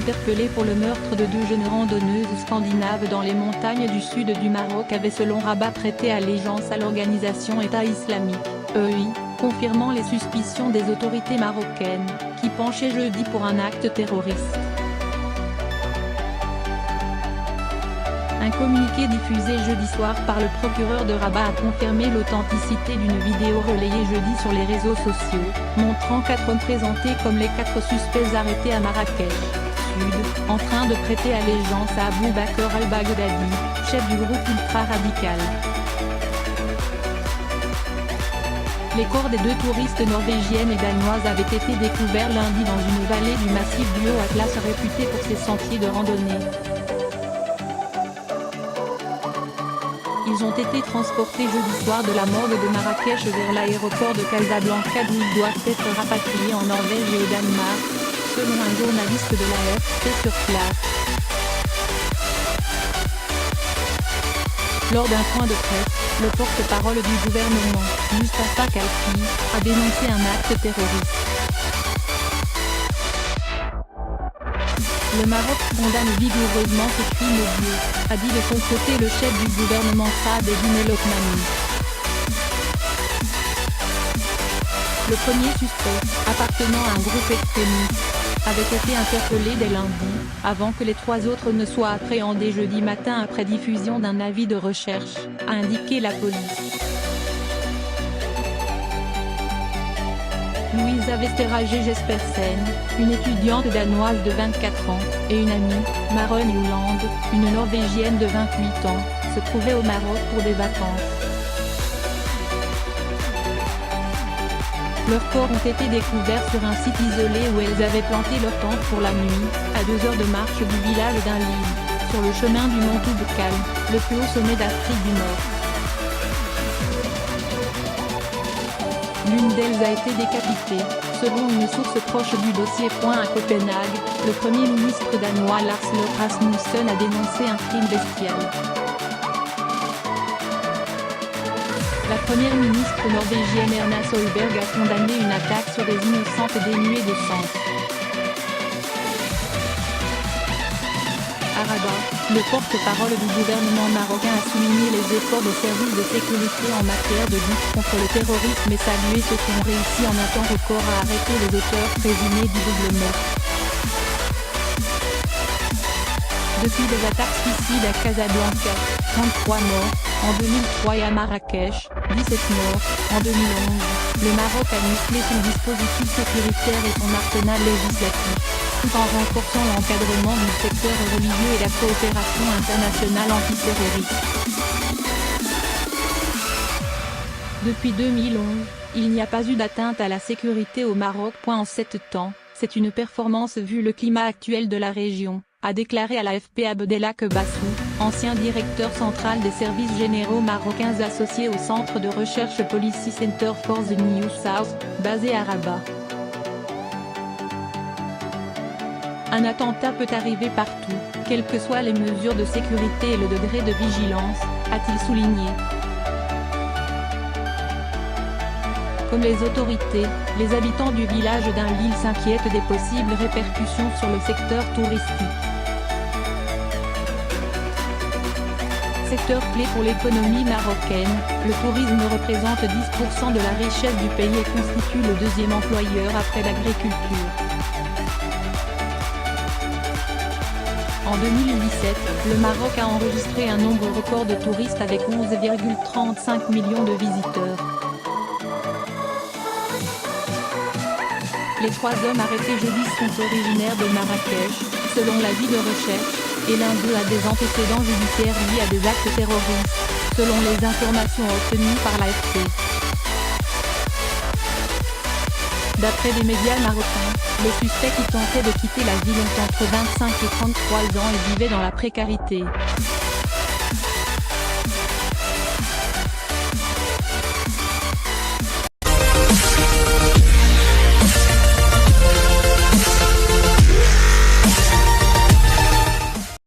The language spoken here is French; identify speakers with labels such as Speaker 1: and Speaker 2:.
Speaker 1: interpellés pour le meurtre de deux jeunes randonneuses scandinaves dans les montagnes du sud du Maroc avaient selon Rabat prêté allégeance à l'organisation État islamique, EI, confirmant les suspicions des autorités marocaines, qui penchaient jeudi pour un acte terroriste. Un communiqué diffusé jeudi soir par le procureur de Rabat a confirmé l'authenticité d'une vidéo relayée jeudi sur les réseaux sociaux, montrant 4 hommes présentés comme les 4 suspects arrêtés à Marrakech, Sud, en train de prêter allégeance à Abou Bakr al-Baghdadi, chef du groupe ultra-radical. Les corps des 2 touristes norvégiennes et danoises avaient été découverts lundi dans une vallée du massif du Haut-Atlas réputé pour ses sentiers de randonnée. Ils ont été transportés jeudi soir de la morgue de Marrakech vers l'aéroport de Casablanca d'où ils doivent être rapatriés en Norvège et au Danemark, selon un journaliste de l'AFP sur place. Lors d'un point de presse, le porte-parole du gouvernement, Mustafa Kalki, a dénoncé un acte terroriste. Le Maroc condamne vigoureusement ce crime odieux, a dit de son côté le chef du gouvernement Saad Eddine El Othmani. Le premier suspect, appartenant à un groupe extrémiste, avait été interpellé dès lundi, avant que les 3 autres ne soient appréhendés jeudi matin après diffusion d'un avis de recherche, a indiqué la police. Louisa Westerhagen Jespersen, une étudiante danoise de 24 ans, et une amie, Maren Juland, une Norvégienne de 28 ans, se trouvaient au Maroc pour des vacances. Leurs corps ont été découverts sur un site isolé où elles avaient planté leur tente pour la nuit, à 2 heures de marche du village d'Inlil, sur le chemin du mont Toubkal, le plus haut sommet d'Afrique du Nord. L'une d'elles a été décapitée, selon une source proche du dossier. À Copenhague, le Premier ministre danois Lars Løkke Rasmussen a dénoncé un crime bestial. La première ministre norvégienne Erna Solberg a condamné une attaque sur des innocentes dénuées de sens. À Rabat, le porte-parole du gouvernement marocain a souligné les efforts des services de sécurité en matière de lutte contre le terrorisme et salué ceux qui ont réussi en un temps record à arrêter les auteurs présumés du double meurtre. Depuis les attaques suicides à Casablanca, 33 morts, en 2003 et à Marrakech, 17 morts, en 2011, le Maroc a musclé son dispositif sécuritaire et son arsenal législatif, tout en renforçant l'encadrement du secteur religieux et la coopération internationale antiterroriste. Depuis 2011, il n'y a pas eu d'atteinte à la sécurité au Maroc. En 7 ans, c'est une performance vu le climat actuel de la région, a déclaré à l'AFP Abdelhak Bassou, ancien directeur central des services généraux marocains associé au centre de recherche Policy Center for the New South, basé à Rabat. Un attentat peut arriver partout, quelles que soient les mesures de sécurité et le degré de vigilance, a-t-il souligné. Comme les autorités, les habitants du village d'Inlil s'inquiètent des possibles répercussions sur le secteur touristique. Secteur clé pour l'économie marocaine, le tourisme représente 10% de la richesse du pays et constitue le 2e employeur après l'agriculture. En 2017, le Maroc a enregistré un nombre record de touristes avec 11,35 millions de visiteurs. Les 3 hommes arrêtés jeudi sont originaires de Marrakech, selon l'avis de recherche, et l'un d'eux a des antécédents judiciaires liés à des actes terroristes, selon les informations obtenues par l'AFP. D'après les médias marocains, les suspects qui tentaient de quitter la ville ont entre 25 et 33 ans et vivaient dans la précarité.